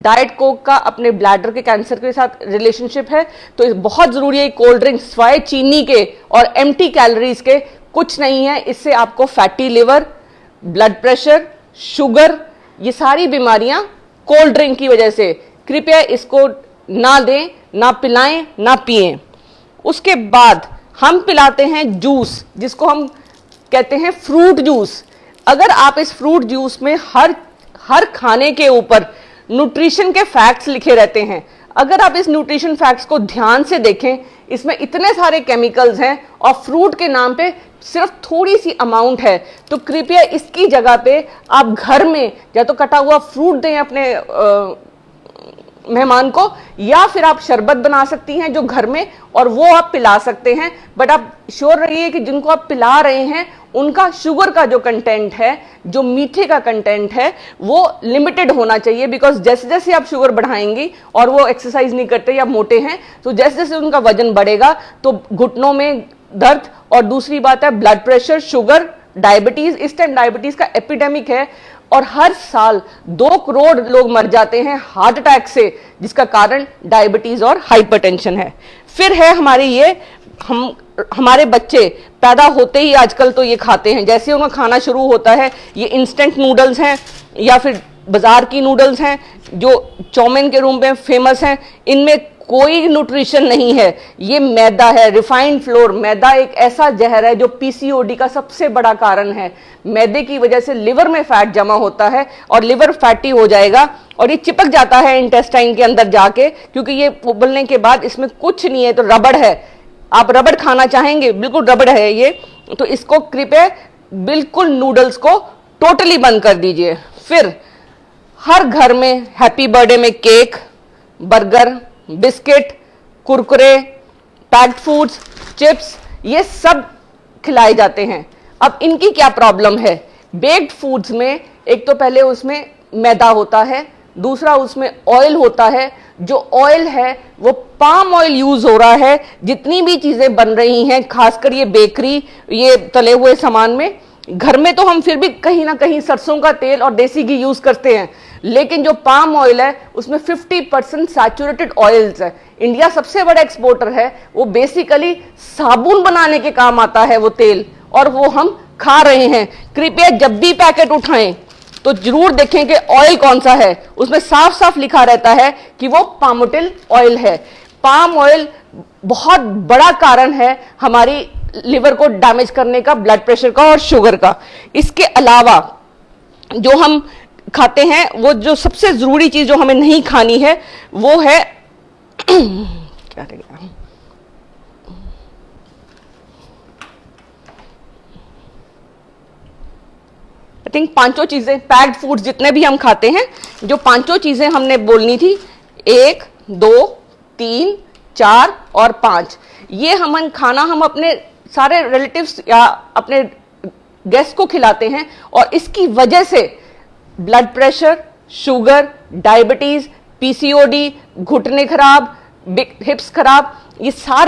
Diet Coke का अपने bladder के कैंसर के साथ रिलेशनशिप है, तो बहुत जरूरी है। कोल्ड ड्रिंक्स स्वाय चीनी के और एम्प्टी कैलोरीज के कुछ नहीं है। इससे आपको fatty liver, blood pressure, sugar, ये सारी बीमारियां कोल्ड ड्रिंक की वजह से। कृपया इसको ना दें, ना पिलाएं, ना पिएं। उसके बाद हम पिलाते हैं जूस, जिसको हम कहते हैं फ्रूट जूस। अगर आप इस फ्रूट जूस में हर खाने के ऊपर न्यूट्रिशन के फैक्ट्स लिखे रहते हैं, अगर आप इस न्यूट्रिशन फैक्ट्स को ध्यान से देखें, इसमें इतने सारे केमिकल्स हैं और फ्रूट के नाम पे सिर्फ थोड़ी सी अमाउंट है, तो कृपया इसकी जगह पे आप घर में या तो कटा हुआ फ्रूट दें अपने मेहमान को, या फिर आप शरबत बना सकती हैं जो घर में, और वो आप पिला सकते हैं। बट आप श्योर रहिए कि जिनको आप पिला रहे हैं उनका शुगर का जो कंटेंट है, जो मीठे का कंटेंट है, वो लिमिटेड होना चाहिए। बिकॉज जैसे जैसे आप शुगर बढ़ाएंगी और वो एक्सरसाइज नहीं करते या मोटे हैं, तो जैसे जैसे उनका वजन बढ़ेगा तो घुटनों में दर्द, और दूसरी बात है ब्लड प्रेशर, शुगर, डायबिटीज। इस टाइम डायबिटीज का एपिडेमिक है और हर साल 2 करोड़ लोग मर जाते हैं हार्ट अटैक से, जिसका कारण डायबिटीज और हाइपरटेंशन है। फिर है हमारे बच्चे पैदा होते ही आजकल तो ये खाते हैं, जैसे उनका खाना शुरू होता है, ये इंस्टेंट नूडल्स हैं या फिर बाजार की नूडल्स हैं जो चाउमीन के रूप में फेमस हैं। इनमें कोई न्यूट्रिशन नहीं है, ये मैदा है, रिफाइंड फ्लोर। मैदा एक ऐसा जहर है जो पीसीओडी का सबसे बड़ा कारण है। मैदे की वजह से लिवर में फैट जमा होता है और लिवर फैटी हो जाएगा और ये चिपक जाता है इंटेस्टाइन के अंदर जाके, क्योंकि ये उबलने के बाद इसमें कुछ नहीं है, तो रबड़ है। आप रबड़ खाना चाहेंगे, बिल्कुल रबड़ है ये। तो इसको कृपया बिल्कुल नूडल्स को टोटली बंद कर दीजिए। फिर हर घर में हैप्पी बर्थडे में cake, burger, biscuit, Kurkure, packed foods, chips, ये सब खिलाए जाते हैं। अब इनकी क्या प्रॉब्लम है? बेक्ड फूड्स में एक तो पहले उसमें मैदा होता है, दूसरा उसमें ऑयल होता है। जो ऑयल है वो पाम ऑयल यूज हो रहा है। जितनी भी चीजें बन रही हैं, खासकर ये बेकरी, ये तले हुए सामान में, घर में तो हम फिर भी कहीं ना कहीं सरसों का तेल और देसी घी यूज करते हैं, लेकिन जो पाम ऑयल है उसमें 50% सैचुरेटेड ऑयल्स है। इंडिया सबसे बड़ा एक्सपोर्टर है, वो बेसिकली साबुन बनाने के काम आता है वो तेल, और वो हम खा रहे हैं। कृपया जब भी पैकेट उठाएं तो जरूर देखें कि ऑयल कौन सा है। उसमें साफ साफ लिखा रहता है कि वो पामोटिल ऑयल है। पाम ऑयल बहुत बड़ा कारण है हमारी लिवर को डैमेज करने का, ब्लड प्रेशर का और शुगर का। इसके अलावा जो हम खाते हैं, वो जो सबसे जरूरी चीज जो हमें नहीं खानी है वो है क्या रहेगा, आई थिंक 5 चीजें, पैक्ड फूड्स जितने भी हम खाते हैं, जो 5 चीजें हमने बोलनी थी, 1, 2, 3, 4 और 5, ये खाना हम अपने सारे रिलेटिव्स या अपने गेस्ट को खिलाते हैं, और इसकी वजह से blood pressure, sugar, diabetes, PCOD, घुटने खराब, हिप्स खराब, ये सारे